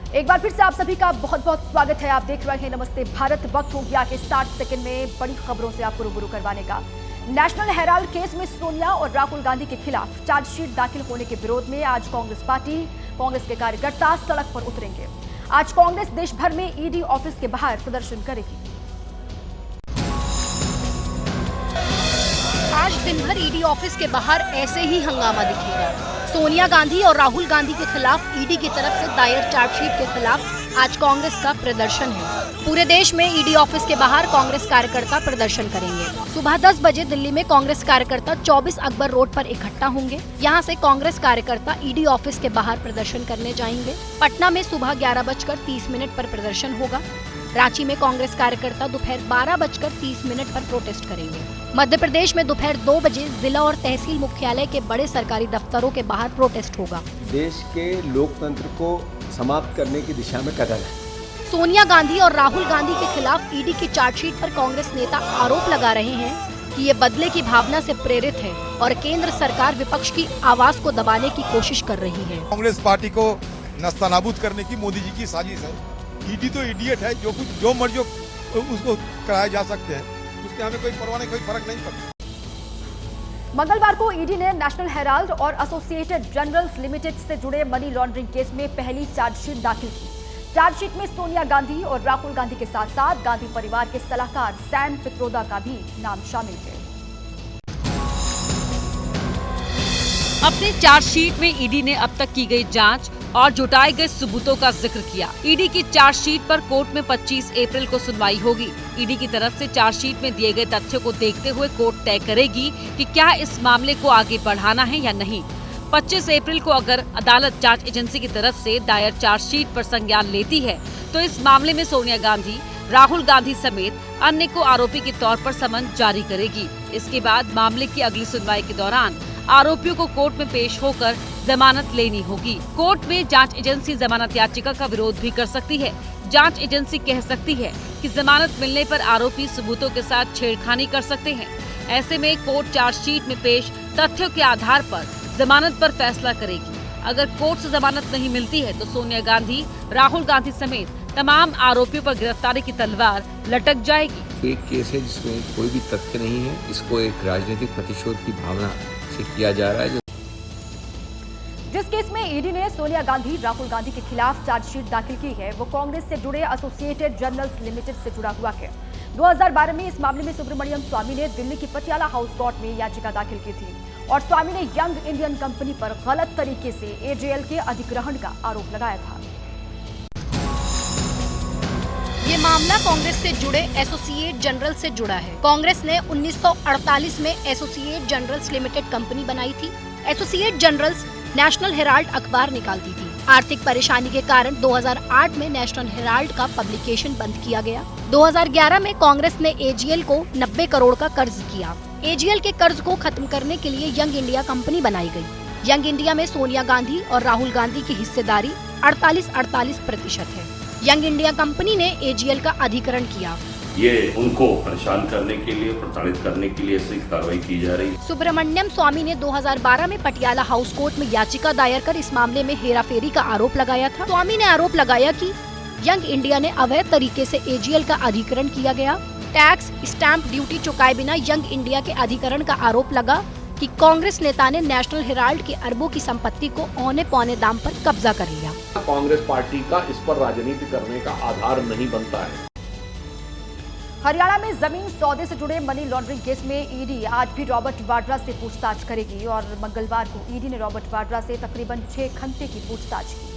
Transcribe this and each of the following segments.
एक बार फिर से आप सभी का बहुत बहुत स्वागत है। आप देख रहे हैं नमस्ते भारत। वक्त हो गया कि 60 सेकंड में बड़ी खबरों से आपको रूबरू करवाने का। नेशनल हेराल्ड केस में सोनिया और राहुल गांधी के खिलाफ चार्जशीट दाखिल होने के विरोध में आज कांग्रेस पार्टी, कांग्रेस के कार्यकर्ता सड़क पर उतरेंगे। आज कांग्रेस देश भर में ईडी ऑफिस के बाहर प्रदर्शन करेगी। आज दिन भर ईडी ऑफिस के बाहर ऐसे ही हंगामा दिखेगा। सोनिया गांधी और राहुल गांधी के खिलाफ ईडी की तरफ से दायर चार्जशीट के खिलाफ आज कांग्रेस का प्रदर्शन है। पूरे देश में ईडी ऑफिस के बाहर कांग्रेस कार्यकर्ता प्रदर्शन करेंगे। सुबह 10 बजे दिल्ली में कांग्रेस कार्यकर्ता 24 अकबर रोड पर इकट्ठा होंगे। यहां से कांग्रेस कार्यकर्ता ईडी ऑफिस के बाहर प्रदर्शन करने जाएंगे। पटना में सुबह 11:30 पर प्रदर्शन होगा। रांची में कांग्रेस कार्यकर्ता दोपहर 12:30 पर प्रोटेस्ट करेंगे। मध्य प्रदेश में दोपहर 2 बजे जिला और तहसील मुख्यालय के बड़े सरकारी दफ्तरों के बाहर प्रोटेस्ट होगा। देश के लोकतंत्र को समाप्त करने की दिशा में कदम है। सोनिया गांधी और राहुल गांधी के खिलाफ ईडी की चार्जशीट पर कांग्रेस नेता आरोप लगा रहे हैं कि ये बदले की भावना से प्रेरित है और केंद्र सरकार विपक्ष की आवाज को दबाने की कोशिश कर रही है। कांग्रेस पार्टी को नस्तानाबूद करने की मोदी जी की साजिश है। ईडी तो इडियट है, जो मर्जी उसको कराया जा सकते हैं, उससे हमें कोई परवाह नहीं, कोई फर्क नहीं पड़ता। मंगलवार को ईडी ने नेशनल हेराल्ड और एसोसिएटेड जनरल्स लिमिटेड से जुड़े मनी लॉन्ड्रिंग केस में पहली चार्जशीट दाखिल की। चार्जशीट में सोनिया गांधी और राहुल गांधी के साथ साथ गांधी परिवार के सलाहकार सैम पित्रोदा का भी नाम शामिल है। अपने चार्जशीट में ईडी ने अब तक की गई जांच और जुटाए गए सबूतों का जिक्र किया। ईडी की चार्जशीट पर कोर्ट में 25 अप्रैल को सुनवाई होगी। ईडी की तरफ से चार्जशीट में दिए गए तथ्यों को देखते हुए कोर्ट तय करेगी कि क्या इस मामले को आगे बढ़ाना है या नहीं। 25 अप्रैल को अगर अदालत जांच एजेंसी की तरफ से दायर चार्जशीट पर संज्ञान लेती है तो इस मामले में सोनिया गांधी, राहुल गांधी समेत अन्य को आरोपी के तौर पर समन जारी करेगी। इसके बाद मामले की अगली सुनवाई के दौरान आरोपियों को कोर्ट में पेश होकर जमानत लेनी होगी। कोर्ट में जांच एजेंसी जमानत याचिका का विरोध भी कर सकती है। जांच एजेंसी कह सकती है कि जमानत मिलने पर आरोपी सबूतों के साथ छेड़खानी कर सकते हैं। ऐसे में कोर्ट चार्जशीट में पेश तथ्यों के आधार पर जमानत पर फैसला करेगी। अगर कोर्ट से जमानत नहीं मिलती है तो सोनिया गांधी, राहुल गांधी समेत तमाम आरोपियों पर गिरफ्तारी की तलवार लटक जाएगी। एक केस है जिसमें कोई भी तथ्य नहीं है। इसको एक राजनीतिक प्रतिशोध की भावना से किया जा रहा है। जिस केस में ईडी ने सोनिया गांधी, राहुल गांधी के खिलाफ चार्जशीट दाखिल की है वो कांग्रेस से जुड़े एसोसिएटेड जनरल्स लिमिटेड से जुड़ा हुआ है। 2012 में इस मामले में सुब्रमण्यम स्वामी ने दिल्ली की पटियाला हाउस कोर्ट में याचिका दाखिल की थी और स्वामी ने यंग इंडियन कंपनी पर गलत तरीके से एजेएल के अधिग्रहण का आरोप लगाया था। ये मामला कांग्रेस से जुड़े एसोसिएट जनरल से जुड़ा है। कांग्रेस ने 1948 में एसोसिएट जनरल्स लिमिटेड कंपनी बनाई थी। एसोसिएट जनरल्स नेशनल हेराल्ड अखबार निकालती थी। आर्थिक परेशानी के कारण 2008 में नेशनल हेराल्ड का पब्लिकेशन बंद किया गया। 2011 में कांग्रेस ने एजीएल को 90 करोड़ का कर्ज किया। एजीएल के कर्ज को खत्म करने के लिए यंग इंडिया कंपनी बनाई गई। यंग इंडिया में सोनिया गांधी और राहुल गांधी की हिस्सेदारी 48% है। यंग इंडिया कंपनी ने एजीएल का अधिग्रहण किया। ये उनको परेशान करने के लिए, प्रताड़ित करने के लिए ऐसी कार्रवाई की जा रही है। सुब्रमण्यम स्वामी ने 2012 में पटियाला हाउस कोर्ट में याचिका दायर कर इस मामले में हेराफेरी का आरोप लगाया था। स्वामी ने आरोप लगाया कि यंग इंडिया ने अवैध तरीके से एजीएल का अधिग्रहण किया गया। टैक्स, स्टैंप ड्यूटी चुकाए बिना यंग इंडिया के अधिग्रहण का आरोप लगा कि कांग्रेस नेता ने नेशनल हेराल्ड की अरबों की संपत्ति को औने पौने दाम पर कब्जा कर लिया। कांग्रेस पार्टी का इस पर राजनीति करने का आधार नहीं बनता है। हरियाणा में जमीन सौदे से जुड़े मनी लॉन्ड्रिंग केस में ईडी आज भी रॉबर्ट वाड्रा से पूछताछ करेगी और मंगलवार को ईडी ने रॉबर्ट वाड्रा से तकरीबन 6 घंटे की पूछताछ की।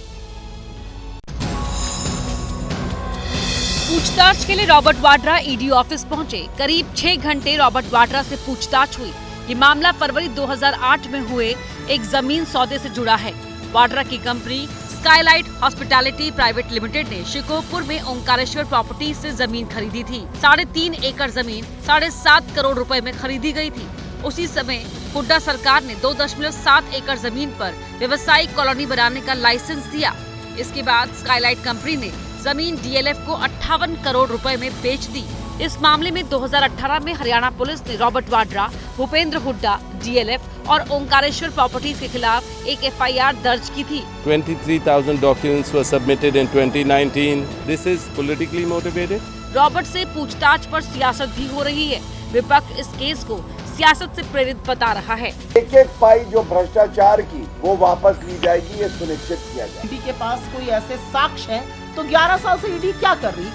पूछताछ के लिए रॉबर्ट वाड्रा ईडी ऑफिस पहुंचे। करीब 6 घंटे रॉबर्ट वाड्रा से पूछताछ हुई। ये मामला फरवरी 2008 में हुए एक जमीन सौदे से जुड़ा है। वाड्रा की company Skylight hospitality private limited ने शिकोहपुर में ओंकारेश्वर प्रॉपर्टी से जमीन खरीदी थी। 3.5 एकड़ जमीन 7.5 करोड़ रुपए में खरीदी गई थी। उसी समय हुड्डा सरकार ने 2.7 एकड़ जमीन पर व्यवसायिक कॉलोनी बनाने का लाइसेंस दिया। इसके बाद स्काईलाइट कंपनी ने जमीन डीएलएफ को 58 करोड़ रुपए में बेच दी। इस मामले में 2018 में हरियाणा पुलिस ने रॉबर्ट वाड्रा, भूपेंद्र हुड्डा, डीएलएफ और ओंकारेश्वर प्रॉपर्टीज के खिलाफ एक FIR दर्ज की थी। 23,000 documents were submitted in 2019. This is politically motivated. Robert से पूछताछ पर सियासत भी हो रही है। विपक्ष इस केस को सियासत से प्रेरित बता रहा है। एक एक पाई जो भ्रष्टाचार की वो वापस ली जाएगी, ये सुनिश्चित किया जाए। ईडी के पास कोई ऐसे साक्ष्य हैं तो 11 साल से ईडी क्या कर रही?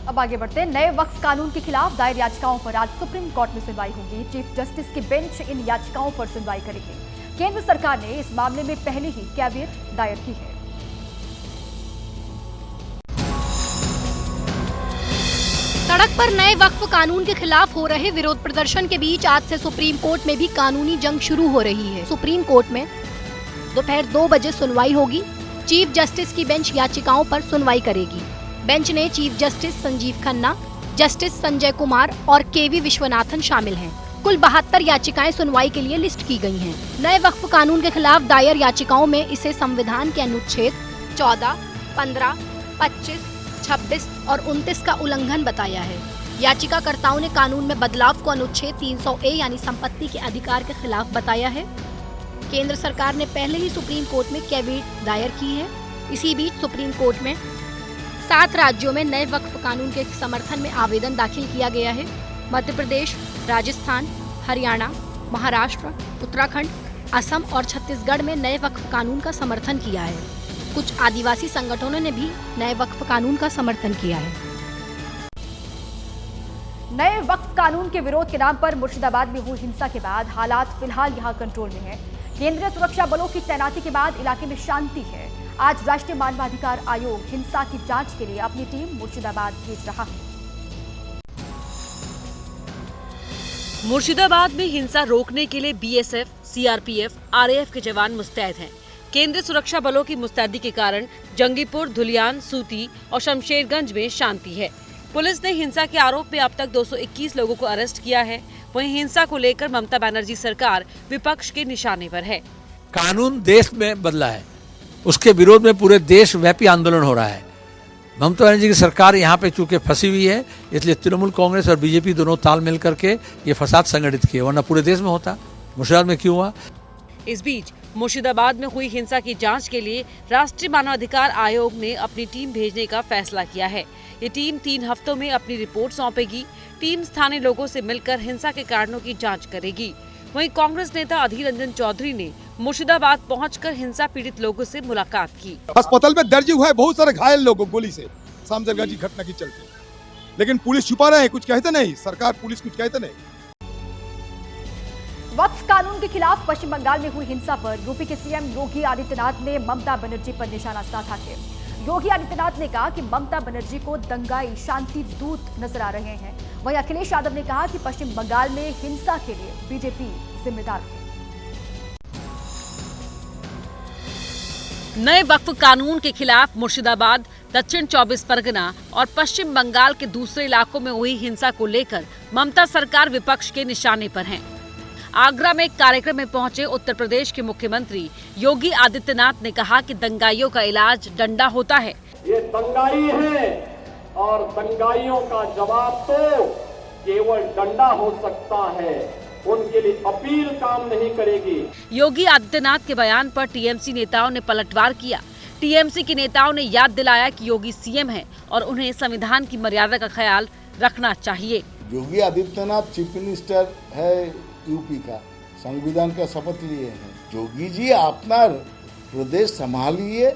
अब आगे बढ़ते हैं। नए वक्फ कानून के खिलाफ दायर याचिकाओं पर आज सुप्रीम कोर्ट में सुनवाई होगी। चीफ जस्टिस की बेंच इन याचिकाओं पर सुनवाई करेगी। केंद्र सरकार ने इस मामले में पहले ही कैविएट दायर की है। सड़क पर नए वक्फ कानून के खिलाफ हो रहे विरोध प्रदर्शन के बीच आज से सुप्रीम कोर्ट में भी कानूनी जंग शुरू हो रही है। सुप्रीम कोर्ट में दोपहर 2 बजे सुनवाई होगी। चीफ जस्टिस की बेंच याचिकाओं पर सुनवाई करेगी। बेंच ने chief justice Sanjeev Khanna, justice Sanjay Kumar और KV विश्वनाथन शामिल हैं। कुल 72 याचिकाएं सुनवाई के लिए लिस्ट की गई हैं। नए वक्फ कानून के खिलाफ दायर याचिकाओं में इसे संविधान के अनुच्छेद 14, 15, 25, 26 और 29 का उल्लंघन बताया है। याचिकाकर्ताओं ने कानून में बदलाव को अनुच्छेद 300A यानी संपत्ति के अधिकार के खिलाफ बताया है। केंद्र सरकार ने पहले ही सुप्रीम कोर्ट में कैविएट दायर की है। इसी बीच सुप्रीम कोर्ट में 7 राज्यों में नए वक्फ कानून के समर्थन में आवेदन दाखिल किया गया है। मध्य प्रदेश, राजस्थान, हरियाणा, महाराष्ट्र, उत्तराखंड, असम और छत्तीसगढ़ में नए वक्फ कानून का समर्थन किया है। कुछ आदिवासी संगठनों ने भी नए वक्फ कानून का समर्थन किया है। नए वक्फ कानून के विरोध के नाम पर मुर्शिदाबाद में हुई हिंसा के बाद हालात फिलहाल यहां कंट्रोल में है। केंद्रीय सुरक्षा बलों की तैनाती के बाद इलाके में शांति है। आज राष्ट्रीय मानवाधिकार आयोग हिंसा की जांच के लिए अपनी टीम मुर्शिदाबाद भेज रहा है। मुर्शिदाबाद में हिंसा रोकने के लिए BSF, CRPF, RAF के जवान मुस्तैद हैं। केंद्रीय सुरक्षा बलों की मुस्तैदी के कारण जंगीपुर, धुलियान, सूती और शमशेरगंज में शांति है। पुलिस ने हिंसा के आरोप में अब तक 221 लोगों को अरेस्ट किया है। वहीं हिंसा को लेकर ममता बनर्जी सरकार विपक्ष के निशाने पर है। कानून देश में बदला है, उसके विरोध में पूरे देश व्यापी आंदोलन हो रहा है। ममता बनर्जी की सरकार यहाँ पे चूंकि फंसी हुई है, इसलिए तृणमूल कांग्रेस और बीजेपी दोनों ताल मिल करके ये फसाद संगठित किए, वरना पूरे देश में होता। मुर्शिदाबाद में क्यों हुआ? इस बीच मुर्शिदाबाद में हुई हिंसा की जांच के लिए राष्ट्रीय मानवाधिकार आयोग ने अपनी टीम भेजने का फैसला किया है। ये टीम 3 हफ्तों में अपनी रिपोर्ट सौंपेगी। टीम स्थानीय लोगों से मिलकर हिंसा के कारणों की जांच करेगी। वहीं कांग्रेस नेता अधीर रंजन चौधरी ने मुर्शिदाबाद पहुंचकर हिंसा पीड़ित लोगों से मुलाकात की। अस्पताल में दर्ज हुआ है बहुत सारे घायल लोगों गोली से शामजरगंज की घटना की चलते, लेकिन पुलिस छुपा रहे, कुछ कहते नहीं, सरकार पुलिस कुछ कहते नहीं। वक्फ कानून के खिलाफ पश्चिम बंगाल में हुई हिंसा पर यूपी के सीएम योगी आदित्यनाथ ने ममता बनर्जी पर निशाना साधा है। योगी आदित्यनाथ ने कहा कि ममता बनर्जी को दंगाई शांति दूत नजर आ रहे हैं। वहीं अखिलेश यादव ने कहा कि पश्चिम बंगाल में हिंसा के लिए बीजेपी जिम्मेदार है। नए वक्फ कानून के खिलाफ मुर्शिदाबाद, दक्षिण 24 परगना और पश्चिम बंगाल के दूसरे इलाकों में हुई हिंसा को लेकर ममता सरकार विपक्ष के निशाने पर है। आगरा में एक कार्यक्रम में पहुंचे उत्तर प्रदेश के मुख्यमंत्री योगी आदित्यनाथ ने कहा कि दंगाइयों का इलाज डंडा होता है। ये दंगाई है और दंगाइयों का जवाब तो केवल डंडा हो सकता है, उनके लिए अपील काम नहीं करेगी। योगी आदित्यनाथ के बयान पर टीएमसी नेताओं ने पलटवार किया। टीएमसी के नेताओं ने याद दिलाया कि योगी सीएम हैं और उन्हें संविधान की मर्यादा का ख्याल रखना चाहिए। योगी आदित्यनाथ चीफ मिनिस्टर है यूपी का, संविधान का शपथ लिए हैं। योगी जी अपना प्रदेश संभालिए।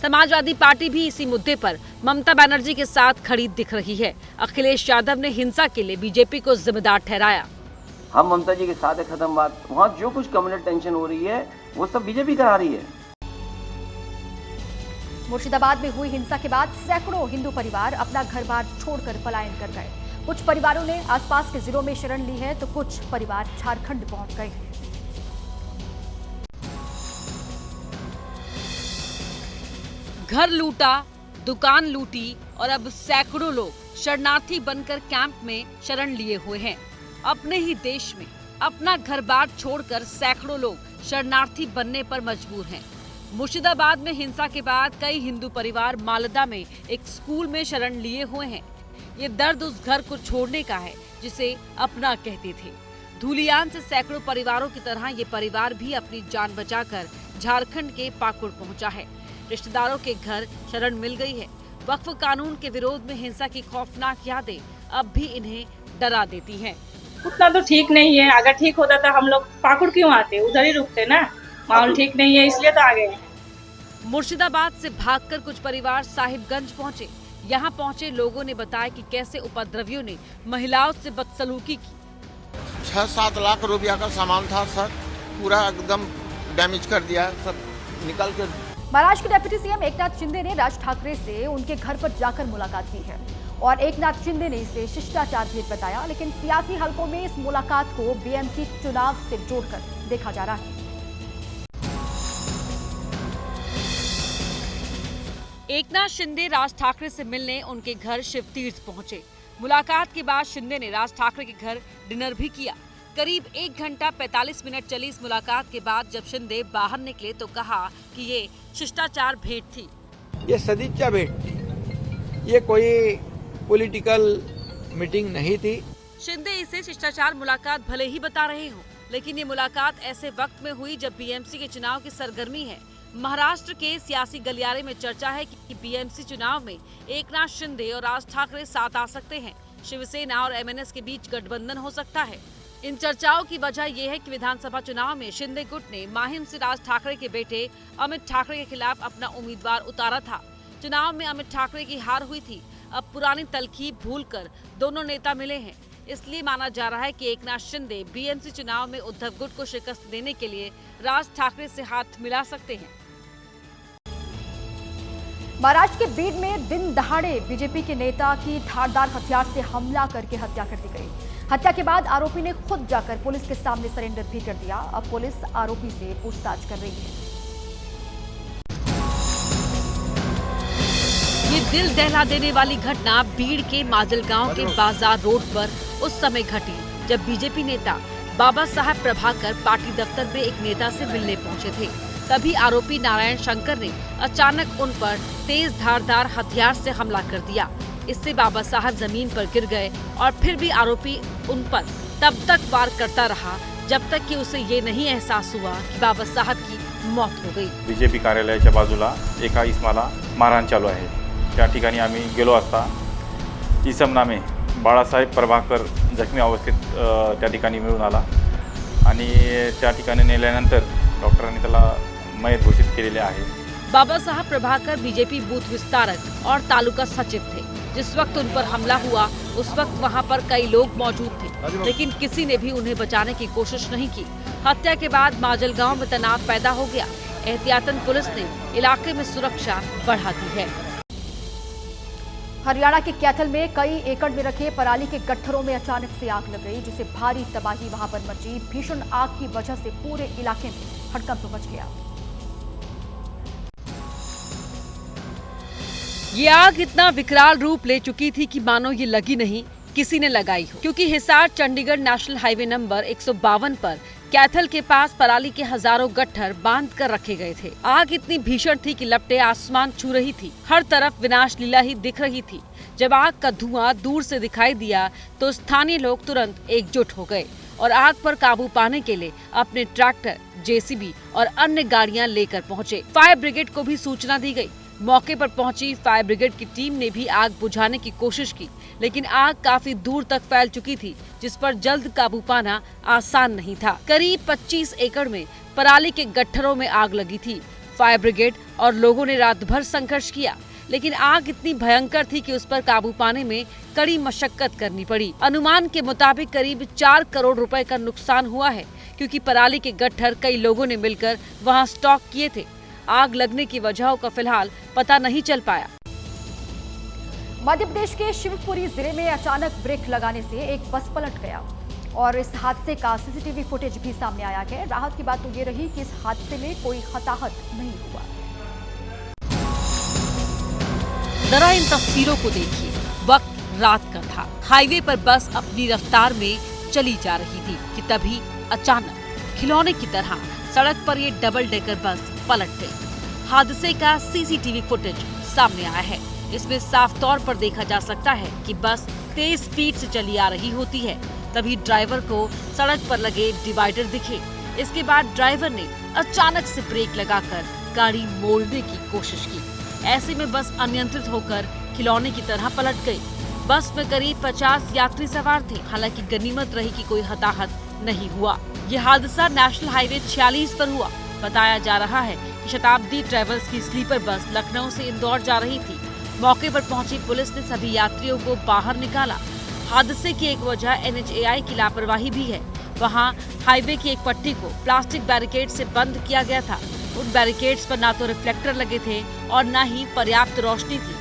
समाजवादी पार्टी भी इसी मुद्दे पर ममता बनर्जी के साथ खड़ी दिख रही है। अखिलेश यादव ने हिंसा के लिए बीजेपी को जिम्मेदार ठहराया। हम ममता जी के साथ है, खत्म बात। वहाँ जो कुछ कम्युनल टेंशन हो रही है वो सब बीजेपी करा रही है। मुर्शिदाबाद में हुई हिंसा के बाद सैकड़ों हिंदू परिवार अपना घर-बार छोड़कर पलायन कर गए। कुछ परिवारों ने आसपास के जिलों में शरण ली है तो कुछ परिवार झारखंड पहुंच गए हैं। घर लूटा, दुकान लूटी और अब सैकड़ों लोग शरणार्थी बनकर कैंप में शरण लिए हुए हैं। अपने ही देश में अपना घर-बार छोड़कर सैकड़ों लोग शरणार्थी बनने पर मजबूर हैं। मुर्शिदाबाद में हिंसा के बाद कई हिंदू परिवार मालदा में एक स्कूल में शरण लिए हुए हैं। ये दर्द उस घर को छोड़ने का है जिसे अपना कहते थे। धूलियान से सैकड़ों परिवारों की तरह ये परिवार भी अपनी जान बचाकर झारखंड के पाकुड़ पहुंचा है। रिश्तेदारों के घर शरण मिल गई है। वक्फ कानून के विरोध में हिंसा की खौफनाक यादें अब भी इन्हें डरा देती हैं। उतना तो ठीक नहीं है, अगर ठीक होता तो हम लोग पाकुड़ क्यों आते, उधर ही रुकते ना। माहौल ठीक नहीं है इसलिए तो आ गए हैं। मुर्शिदाबाद से भागकर कुछ परिवार साहिबगंज पहुंचे। यहाँ पहुंचे लोगों ने बताया कि कैसे उपद्रवियों ने महिलाओं से बदसलूकी की। 6-7 लाख रुपया का सामान था सर, पूरा एकदम डैमेज कर दिया, सब निकल के। महाराष्ट्र के डिप्टी सीएम एकनाथ शिंदे ने राज ठाकरे से उनके घर पर जाकर मुलाकात की है और एकनाथ शिंदे ने इसे शिष्टाचार भेंट बताया, लेकिन सियासी हलकों में इस मुलाकात को बीएमसी चुनाव से जोड़कर देखा जा रहा है। एकनाथ शिंदे राज ठाकरे से मिलने उनके घर शिवतीर्थ पहुंचे। मुलाकात के बाद शिंदे ने राज ठाकरे के घर डिनर भी किया। करीब 1 घंटा 45 मिनट चली इस मुलाकात के बाद जब शिंदे बाहर निकले तो कहा कि ये शिष्टाचार भेंट थी। ये सदिच्छा भेंट थी, ये कोई पॉलिटिकल मीटिंग नहीं थी। शिंदे इसे शिष्टाचार मुलाकात भले ही बता रहे हो, लेकिन ये मुलाकात ऐसे वक्त में हुई जब बीएमसी के चुनाव की सरगर्मी है। महाराष्ट्र के सियासी गलियारे में चर्चा है कि बीएमसी चुनाव में एकनाथ शिंदे और राज ठाकरे साथ आ सकते हैं। शिवसेना और एमएनएस के बीच गठबंधन हो सकता है। इन चर्चाओं की वजह यह है कि विधानसभा चुनाव में शिंदे गुट ने माहिम से राज ठाकरे के बेटे अमित ठाकरे के खिलाफ अपना उम्मीदवार उतारा था। चुनाव में अमित ठाकरे की हार हुई थी। अब पुरानी तलखी भूलकर दोनों नेता मिले हैं, इसलिए माना जा रहा है कि एकनाथ शिंदे बीएमसी चुनाव में उद्धव गुट को शिकस्त देने के लिए राज ठाकरे से हाथ मिला सकते हैं। महाराष्ट्र के बीड में दिन दहाड़े बीजेपी के नेता की धारदार हथियार से हमला करके हत्या कर दी गई। हत्या के बाद आरोपी ने खुद जाकर पुलिस के सामने सरेंडर भी कर दिया। अब पुलिस आरोपी से पूछताछ कर रही है। ये दिल दहला देने वाली घटना बीड़ के माजलगांव के बाजार रोड पर उस समय घटी जब बीजेपी नेता बाबा साहब प्रभाकर पार्टी दफ्तर में एक नेता से मिलने पहुंचे थे। तभी आरोपी नारायण शंकर ने अचानक उन पर तेज धारदार हथियार से हमला कर दिया। इससे बाबा साहब जमीन पर गिर गए और फिर भी आरोपी उन पर तब तक वार करता रहा जब तक कि उसे ये नहीं एहसास हुआ कि बाबा साहब की मौत हो गई। बीजेपी कार्यालयाच्या बाजूला एका इस्माला मारहाण चालू आहे। त्या ठिकाणी आम्ही गेलो असता इसम नामे बाळासाहेब प्रभाकर जखमी अवस्थेत त्या ठिकाणी मिळून आला आणि त्या ठिकाणी नेल्यानंतर डॉक्टरांनी त्याला मयत घोषित केलेले आहे। बाबा साहब प्रभाकर बीजेपी बूथ विस्तारक और तालुका सचिव थे। जिस वक्त उन पर हमला हुआ उस वक्त वहां पर कई लोग मौजूद थे, लेकिन किसी ने भी उन्हें बचाने की कोशिश नहीं की। हत्या के बाद माजलगांव में तनाव पैदा हो गया। एहतियातन पुलिस ने इलाके में सुरक्षा बढ़ा दी है। हरियाणा के कैथल में कई एकड़ में रखे पराली के गट्ठरों में अचानक से आग लग गई, जिससे भारी तबाही वहां पर मची। भीषण आग की वजह से पूरे इलाके में हड़कंप मच गया। ये आग इतना विकराल रूप ले चुकी थी कि मानो ये लगी नहीं, किसी ने लगाई हो, क्योंकि Hisar Chandigarh national highway number 152 पर कैथल के पास पराली के हजारों गट्ठर बांध कर रखे गए थे। आग इतनी भीषण थी कि लपटें आसमान छू रही थी। हर तरफ विनाश लीला ही दिख रही थी। जब आग का धुआं दूर से दिखाई दिया तो स्थानीय लोग तुरंत एकजुट हो गए और आग पर काबू पाने के लिए अपने ट्रैक्टर, जेसीबी और अन्य गाड़ियां लेकर पहुंचे। फायर ब्रिगेड को भी सूचना दी गई। मौके पर पहुंची फायर ब्रिगेड की टीम ने भी आग बुझाने की कोशिश की, लेकिन आग काफी दूर तक फैल चुकी थी, जिस पर जल्द काबू पाना आसान नहीं था। करीब 25 एकड़ में पराली के गट्ठरों में आग लगी थी। फायर ब्रिगेड और लोगों ने रात भर संघर्ष किया, लेकिन आग इतनी भयंकर थी कि उस पर काबू पाने में कड़ी मशक्कत करनी पड़ी। अनुमान के मुताबिक करीब 4 करोड़ रुपए का नुकसान हुआ है, क्योंकि पराली के गट्ठर कई लोगों ने मिलकर वहां स्टॉक किए थे। आग लगने की वजहों का फिलहाल पता नहीं चल पाया। मध्य प्रदेश के शिवपुरी जिले में अचानक ब्रेक लगाने से एक बस पलट गया और इस हादसे का सीसीटीवी फुटेज भी सामने आया है। राहत की बात तो ये रही कि इस हादसे में कोई हताहत नहीं हुआ। जरा इन तस्वीरों को देखिए। वक्त रात का था। हाईवे पर बस अपनी रफ्तार में चली जा रही थी कि तभी अचानक खिलौने की तरह सड़क पर ये डबल डेकर बस पलट गई। हादसे का सीसीटीवी फुटेज सामने आया है। इसमें साफ तौर पर देखा जा सकता है कि बस तेज स्पीड से चली आ रही होती है। तभी ड्राइवर को सड़क पर लगे डिवाइडर दिखे। इसके बाद ड्राइवर ने अचानक से ब्रेक लगाकर गाड़ी मोड़ने की कोशिश की। ऐसे में बस अनियंत्रित होकर खिलौने की तरह पलट गई। बस में करीब 50 यात्री सवार थे। हालांकि गनीमत रही कि कोई हताहत नहीं हुआ। ये हादसा नेशनल हाईवे 46 पर हुआ। बताया जा रहा है कि शताब्दी ट्रेवल्स की स्लीपर बस लखनऊ से इंदौर जा रही थी। मौके पर पहुंची पुलिस ने सभी यात्रियों को बाहर निकाला। हादसे की एक वजह NHAI की लापरवाही भी है। वहां हाईवे की एक पट्टी को प्लास्टिक बैरिकेड से बंद किया गया था। उन बैरिकेड्स पर ना तो रिफ्लेक्टर लगे थे और न ही पर्याप्त रोशनी थी।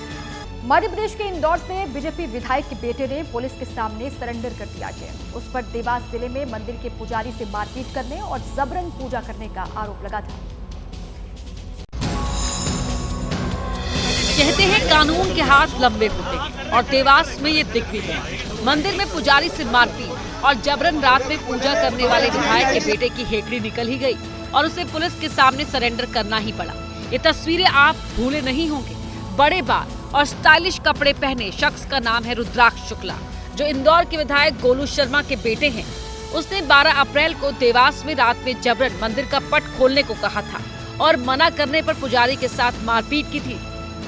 मध्य प्रदेश के इंदौर से बीजेपी विधायक के बेटे ने पुलिस के सामने सरेंडर कर दिया है। उस पर देवास जिले में मंदिर के पुजारी से मारपीट करने और जबरन पूजा करने का आरोप लगा था। कहते हैं कानून के हाथ लंबे होते हैं और देवास में ये दिख भी है। मंदिर में पुजारी से मारपीट और जबरन रात में पूजा करने वाले विधायक के बेटे की हेकड़ी निकल ही गई और उसे पुलिस के सामने सरेंडर करना ही पड़ा। ये तस्वीरें आप भूले नहीं होंगे। बड़े बाल और स्टाइलिश कपड़े पहने शख्स का नाम है रुद्राक्ष शुक्ला, जो इंदौर के विधायक गोलू शर्मा के बेटे हैं। उसने 12 अप्रैल को देवास में रात में जबरन मंदिर का पट खोलने को कहा था और मना करने पर पुजारी के साथ मारपीट की थी।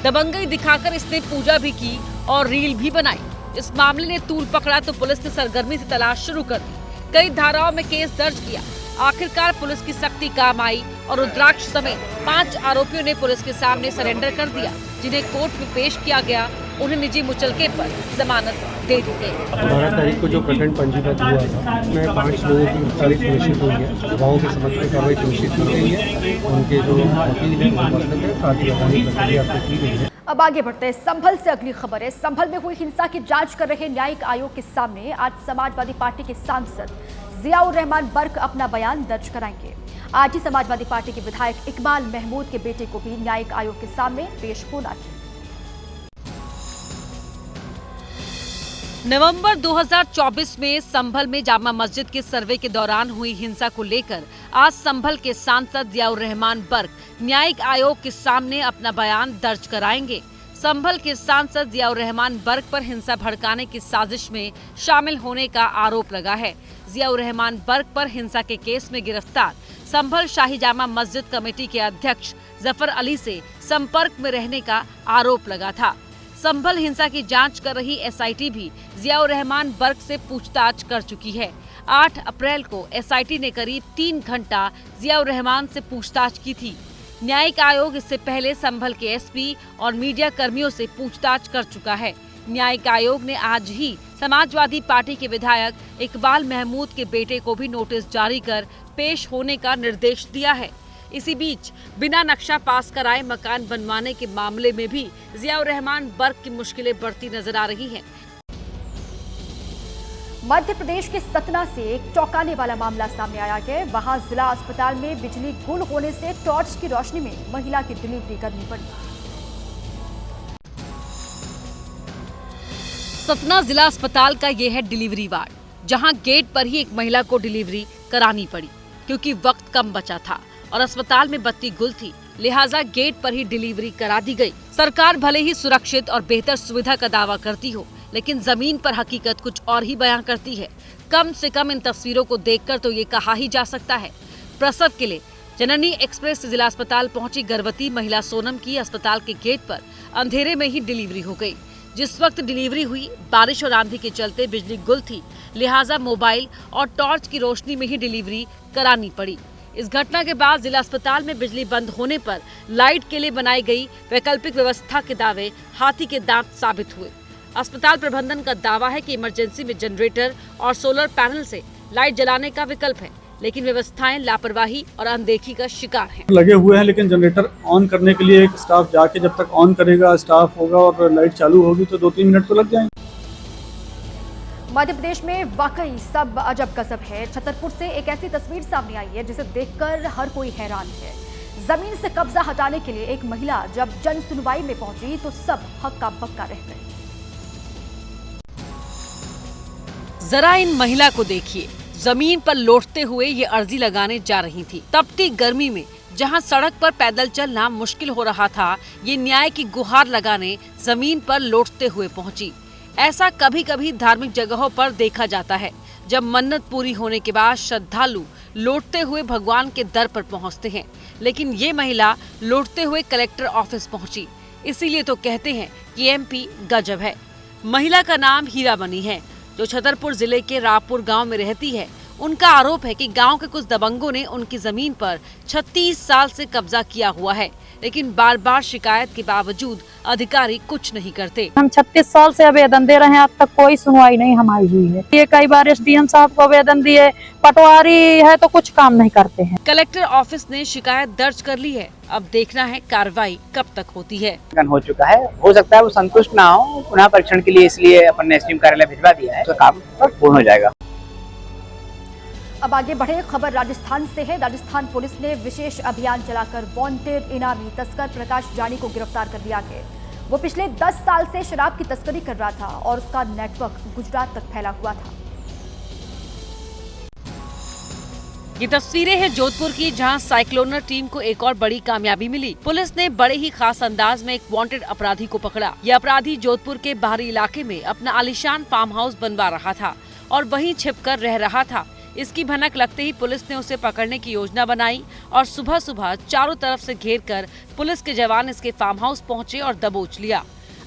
दबंगई दिखाकर इसने पूजा भी की और रील भी बनाई। इस मामले ने तूल पकड़ा तो पुलिस ने सरगर्मी से तलाश शुरू कर दी। कई धाराओं में केस दर्ज किया। आखिरकार पुलिस की सख्ती काम आई और रुद्राक्ष समेत 5 आरोपियों ने पुलिस के सामने सरेंडर कर दिया, जिन्हें कोर्ट में पेश किया गया। उन्हें निजी मुचलके पर जमानत दे दी गई। 12 तारीख को जो प्रकरण पंजीबद्ध हुआ था, उसमें 5 लोगों की गिरफ्तारी सुनिश्चित हुई है। गवाहों के समक्ष में कार्रवाई सुनिश्चित की गई है। उनके जो वकील है वो मसलक है, साथ ही आगामी प्रक्रिया की गई है। अब आगे बढ़ते हैं। संभल से अगली खबर है। संभल में हुई हिंसा की जांच कर रहे न्यायिक आयोग के सामने आज समाजवादी पार्टी के सांसद जियाउर रहमान बर्क अपना बयान दर्ज कराएंगे। आज ही समाजवादी पार्टी के विधायक इकबाल महमूद के बेटे को भी न्यायिक आयोग के सामने पेश होना है। नवंबर 2024 में संभल में जामा मस्जिद के सर्वे के दौरान हुई हिंसा को लेकर आज संभल के सांसद जियाउर रहमान बर्क न्यायिक आयोग के सामने अपना बयान दर्ज कराएंगे। संभल के सांसद जियाउर रहमान बर्क पर हिंसा भड़काने की साजिश में शामिल होने का आरोप लगा है। जियाउर रहमान बर्क पर हिंसा के केस में गिरफ्तार संभल शाही जामा मस्जिद कमेटी के अध्यक्ष जफर अली से संपर्क में रहने का आरोप लगा था। संभल हिंसा की जांच कर रही SIT भी जियाउर रहमान बर्क से पूछताछ कर चुकी है। 8 अप्रैल को SIT ने करीब 3 घंटा जियाउर रहमान से पूछताछ की थी। न्यायिक आयोग इससे पहले संभल के SP और मीडिया कर्मियों से पूछताछ कर चुका है। न्यायिक आयोग ने आज ही समाजवादी पार्टी के विधायक इकबाल महमूद के बेटे को भी नोटिस जारी कर पेश होने का निर्देश दिया है। इसी बीच बिना नक्शा पास कराए मकान बनवाने के मामले में भी जियाउर रहमान बर्क की मुश्किलें बढ़ती नजर आ रही हैं। मध्य प्रदेश के सतना से एक चौंकाने वाला मामला सामने आया है। वहां जिला अस्पताल में बिजली गुल होने से टॉर्च की रोशनी में महिला की डिलीवरी करनी पड़ी। सतना जिला अस्पताल का ये है डिलीवरी वार्ड, जहां गेट पर ही एक महिला को डिलीवरी करानी पड़ी क्योंकि वक्त कम बचा था और अस्पताल में बत्ती गुल थी, लिहाजा गेट पर ही डिलीवरी करा दी गई। सरकार भले ही सुरक्षित और बेहतर सुविधा का दावा करती हो, लेकिन जमीन पर हकीकत कुछ और ही बयां करती है। कम से कम इन तस्वीरों को देखकर तो ये कहा ही जा सकता है। प्रसव के लिए जननी एक्सप्रेस जिला अस्पताल पहुंची गर्भवती महिला सोनम की अस्पताल के गेट पर अंधेरे में ही डिलीवरी हो गई। जिस वक्त डिलीवरी हुई, बारिश और आंधी के चलते बिजली गुल थी, लिहाजा मोबाइल और टॉर्च की रोशनी में ही डिलीवरी करानी पड़ी। इस घटना के बाद जिला अस्पताल में बिजली बंद होने पर लाइट के लिए बनाई गई वैकल्पिक व्यवस्था के दावे हाथी के दांत साबित हुए। अस्पताल प्रबंधन का दावा है कि इमरजेंसी में जनरेटर और सोलर पैनल से लाइट जलाने का विकल्प है, लेकिन व्यवस्थाएं लापरवाही और अनदेखी का शिकार हैं। लगे हुए हैं, लेकिन जनरेटर ऑन करने के लिए एक स्टाफ जाके जब तक ऑन करेगा, स्टाफ होगा और लाइट चालू होगी तो 2-3 मिनट तो लग जाएंगे। मध्य प्रदेश में वाकई सब अजब गजब है। छतरपुर से एक ऐसी तस्वीर सामने आई है जिसे देखकर हर कोई हैरान है। जमीन से कब्जा हटाने के लिए एक महिला जब जन सुनवाई में पहुंची तो सब हक्का बक्का रह गए। जरा इन महिला को देखिए, जमीन पर लौटते हुए ये अर्जी लगाने जा रही थी। तपती गर्मी में जहां सड़क पर पैदल चलना मुश्किल हो रहा था, ये न्याय की गुहार लगाने जमीन पर लौटते हुए पहुंची। ऐसा कभी कभी धार्मिक जगहों पर देखा जाता है, जब मन्नत पूरी होने के बाद श्रद्धालु लौटते हुए भगवान के दर पर पहुंचते हैं, लेकिन ये महिला लौटते हुए कलेक्टर ऑफिस पहुंची। इसीलिए तो कहते हैं कि एमपी गजब है। महिला का नाम हीरामणि है, जो छतरपुर जिले के रामपुर गांव में रहती है। उनका आरोप है कि गांव के कुछ दबंगों ने उनकी जमीन पर 36 साल से कब्जा किया हुआ है, लेकिन बार बार शिकायत के बावजूद अधिकारी कुछ नहीं करते। हम 36 साल से आवेदन दे रहे हैं, अब तक कोई सुनवाई नहीं हमारी हुई है। ये कई बार एसडीएम साहब को आवेदन दिए, पटवारी है तो कुछ काम नहीं करते हैं। कलेक्टर ऑफिस ने शिकायत दर्ज कर ली है, अब देखना है कार्रवाई कब तक होती है। हो चुका है, हो सकता है वो संतुष्ट ना हो, पुनः परीक्षण के लिए इसलिए अपन ने एसडीएम कार्यालय भिजवा दिया है, तो काम पूर्ण हो जाएगा। अब आगे बढ़े, खबर राजस्थान से है। राजस्थान पुलिस ने विशेष अभियान चलाकर वांटेड इनामी तस्कर प्रकाश जानी को गिरफ्तार कर लिया है। वो पिछले 10 साल से शराब की तस्करी कर रहा था और उसका नेटवर्क गुजरात तक फैला हुआ था। ये तस्वीरें हैं जोधपुर की, जहां साइक्लोनर टीम को एक और बड़ी कामयाबी मिली। पुलिस ने बड़े ही खास अंदाज में एक वांटेड अपराधी को पकड़ा। ये अपराधी जोधपुर के बाहरी इलाके में अपना आलीशान फार्म हाउस बनवा रहा था और वहीं छिपकर रह रहा था। इसकी भनक लगते ही पुलिस ने उसे पकड़ने की योजना बनाई और सुबह सुबह चारों तरफ से घेरकर पुलिस के जवान इसके फार्म हाउस पहुंचे और दबोच लिया।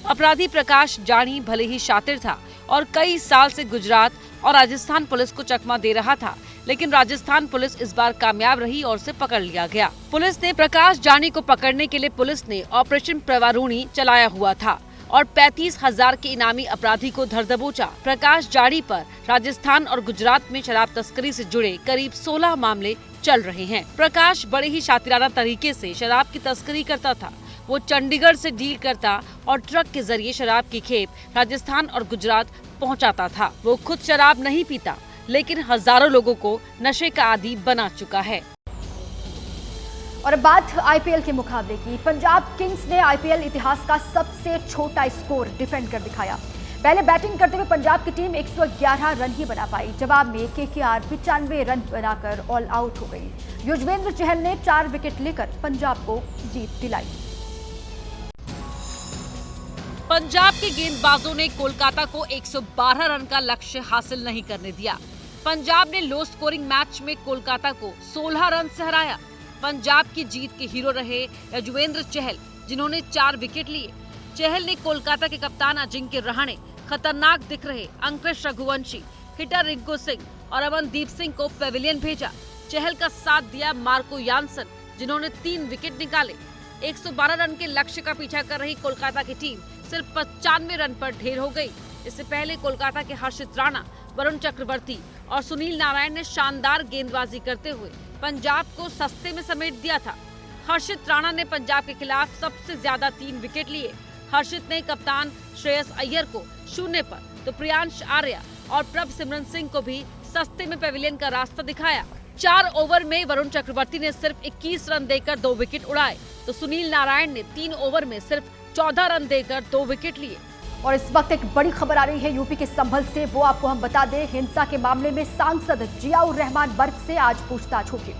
अपराधी प्रकाश जानी भले ही शातिर था और कई साल से गुजरात और राजस्थान पुलिस को चकमा दे रहा था, लेकिन राजस्थान पुलिस इस बार कामयाब रही और उसे पकड़ लिया गया। पुलिस ने प्रकाश जानी को पकड़ने के लिए पुलिस ने ऑपरेशन प्रवारूणी चलाया हुआ था और 35,000 के इनामी अपराधी को धर दबोचा। प्रकाश जानी पर राजस्थान और गुजरात में शराब तस्करी से जुड़े करीब 16 मामले चल रहे हैं। प्रकाश बड़े ही शातिराना तरीके से शराब की तस्करी करता था। वो चंडीगढ़ से डील करता और ट्रक के जरिए शराब की खेप राजस्थान और गुजरात पहुंचाता था। वो खुद शराब नहीं पीता, लेकिन हजारों लोगों को नशे का आदी बना चुका है। और अब बात आईपीएल के मुकाबले की। पंजाब किंग्स ने आईपीएल इतिहास का सबसे छोटा स्कोर डिफेंड कर दिखाया। पहले बैटिंग करते हुए पंजाब की टीम 111 रन ही बना पाई। जवाब में केकेआर 95 रन बनाकर ऑल आउट हो गई। युजवेंद्र चहल ने 4 विकेट लेकर पंजाब को जीत दिलाई। पंजाब के गेंदबाजों ने कोलकाता को 112 रन का लक्ष्य हासिल नहीं करने दिया। पंजाब ने लो स्कोरिंग मैच में कोलकाता को 16 रन से हराया। पंजाब की जीत के हीरो रहे युजवेंद्र चहल, जिन्होंने 4 विकेट लिए। चहल ने कोलकाता के कप्तान अजिंक्य रहाणे, खतरनाक दिख रहे अंकुश रघुवंशी, हिटर रिंकू सिंह और अमनदीप सिंह को पेविलियन भेजा। चहल का साथ दिया मार्को यानसन, जिन्होंने 3 विकेट निकाले। 112 रन के लक्ष्य का पीछा कर रही कोलकाता की टीम सिर्फ 95 रन पर ढेर हो गई। इससे पहले कोलकाता के हर्षित राणा, वरुण चक्रवर्ती और सुनील नारायण ने शानदार गेंदबाजी करते हुए पंजाब को सस्ते में समेट दिया था। हर्षित राणा ने पंजाब के खिलाफ सबसे ज्यादा 3 विकेट लिए। हर्षित ने कप्तान श्रेयस अय्यर को 0 पर, तो प्रियांश आर्या और प्रभ सिमरन सिंह को भी सस्ते में पेविलियन का रास्ता दिखाया। 4 ओवर में वरुण चक्रवर्ती ने सिर्फ 21 रन देकर 2 विकेट उड़ाए, तो सुनील नारायण ने 3 ओवर में सिर्फ 14 रन देकर 2 विकेट लिए। और इस वक्त एक बड़ी खबर आ रही है यूपी के संभल से। वो आपको हम बता दें, हिंसा के मामले में सांसद जियाउर रहमान बर्क से आज पूछताछ होगी।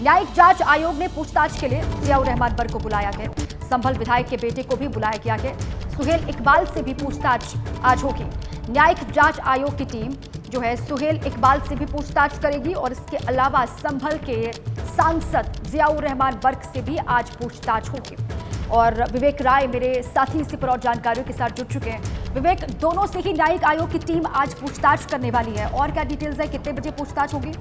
न्यायिक जांच आयोग ने पूछताछ के लिए जियाउर रहमान बर्क को बुलाया गया। संभल विधायक के बेटे को भी बुलाया गया है। सुहेल इकबाल से भी पूछताछ आज होगी। न्यायिक जांच आयोग की टीम जो है सुहेल इकबाल से भी पूछताछ करेगी और इसके अलावा संभल के सांसद जियाउर रहमान बर्क से भी आज पूछताछ होगी। और विवेक राय मेरे साथी इसी पर और जानकारियों के साथ जुड़ चुके हैं। विवेक, दोनों से ही न्यायिक आयोग की टीम आज पूछताछ करने वाली है, और क्या डिटेल्स है, कितने बजे पूछताछ होगी?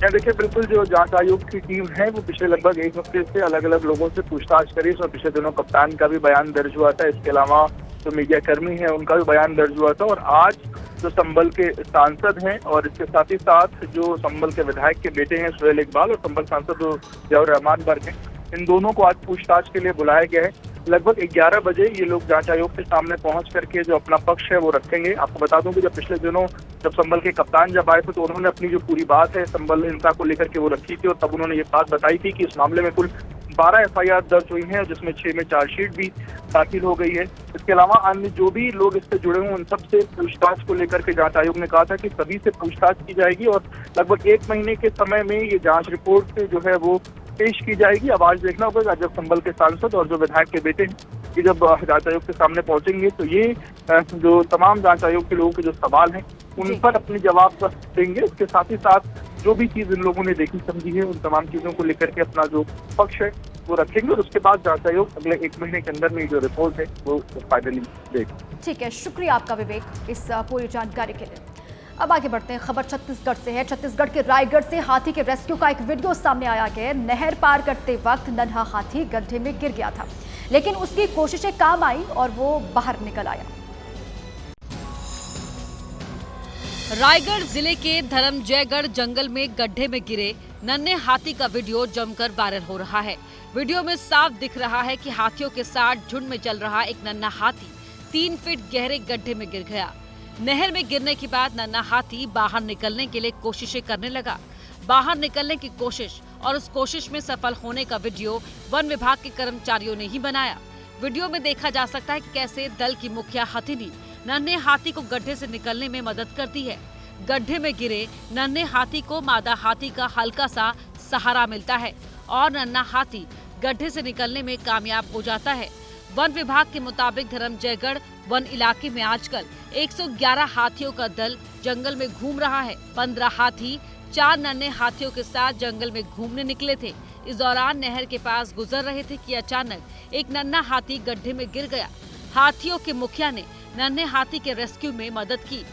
देखिए, बिल्कुल जो जांच आयोग की टीम है वो पिछले लगभग 1 हफ्ते से अलग अलग लोगों से पूछताछ करी। इसमें पिछले दिनों कप्तान का भी बयान दर्ज हुआ था, इसके अलावा जो मीडिया कर्मी है उनका भी बयान दर्ज हुआ था। और आज जो संभल के सांसद हैं और इसके साथ ही साथ जो संभल के विधायक के बेटे हैं सुहेल इकबाल और संभल सांसद जो जियाउर रहमान बर्क हैं, इन दोनों को आज पूछताछ के लिए बुलाया गया है। लगभग 11 बजे ये लोग जांच आयोग के सामने पहुंच करके जो अपना पक्ष है वो रखेंगे। आपको बता दूं कि जब पिछले दिनों जब संभल के कप्तान जब आए थे तो उन्होंने अपनी जो पूरी बात है संभल हिंसा को लेकर के वो रखी थी और तब उन्होंने ये बात बताई थी कि इस मामले में कुल 12 FIR दर्ज हुई हैं, जिसमें 6 में चार्जशीट भी दाखिल हो गई है। इसके अलावा अन्य जो भी लोग इससे जुड़े हुए उन सब से पूछताछ को लेकर के जांच आयोग ने कहा था कि सभी से पूछताछ की जाएगी और लगभग 1 महीने के समय में ये जांच रिपोर्ट जो है वो पेश की जाएगी। अब आज देखना होगा जब संभल के सांसद और जो विधायक के बेटे हैं कि जब जांच आयोग के सामने पहुंचेंगे तो ये जो तमाम जांच आयोग के लोगों के जो सवाल हैं उन पर अपने जवाब देंगे। इसके साथ ही साथ जो भी चीज इन लोगों ने देखी समझी है उन तमाम चीजों को लेकर के अपना जो पक्ष है वो रखेंगे और उसके बाद जांच आयोग अगले 1 महीने के अंदर में जो रिपोर्ट है वो फाइनली देगा। ठीक है, शुक्रिया आपका विवेक इस पूरी जानकारी के लिए। अब आगे बढ़ते हैं, खबर छत्तीसगढ़ से है। छत्तीसगढ़ के रायगढ़ से हाथी के रेस्क्यू का एक वीडियो सामने आया है। नहर पार करते वक्त नन्हा हाथी गड्ढे में गिर गया था, लेकिन उसकी कोशिशें काम आई और वो बाहर निकल आया। रायगढ़ जिले के धर्मजयगढ़ जंगल में गड्ढे में गिरे नन्हे हाथी का वीडियो जमकर वायरल हो रहा है। वीडियो में साफ दिख रहा है कि हाथियों के साथ झुंड में चल रहा एक नन्हा हाथी 3 फीट गहरे गड्ढे में गिर गया। नहर में गिरने के बाद नन्हा हाथी बाहर निकलने के लिए कोशिशें करने लगा। बाहर निकलने की कोशिश और उस कोशिश में सफल होने का वीडियो वन विभाग के कर्मचारियों ने ही बनाया। वीडियो में देखा जा सकता है कि कैसे दल की मुखिया हथिनी नन्हे हाथी को गड्ढे से निकलने में मदद करती है। गड्ढे में गिरे नन्हे हाथी को मादा हाथी का हल्का सा सहारा मिलता है और नन्हा हाथी गड्ढे से निकलने में कामयाब हो जाता है। वन विभाग के मुताबिक धर्मजयगढ़ वन इलाके में आजकल 111 हाथियों का दल जंगल में घूम रहा है। 15 हाथी 4 नन्हे हाथियों के साथ जंगल में घूमने निकले थे। इस दौरान नहर के पास गुजर रहे थे कि अचानक एक नन्हा हाथी गड्ढे में गिर गया। हाथियों के मुखिया ने नन्हे हाथी के रेस्क्यू में मदद की।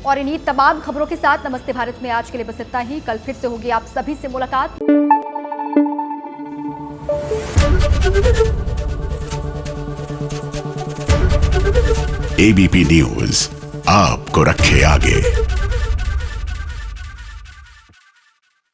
और इन्हीं तमाम खबरों के साथ नमस्ते भारत में आज के लिए बस इतना ही। कल फिर से होगी आप सभी से मुलाकात। एबीपी न्यूज आपको रखे आगे।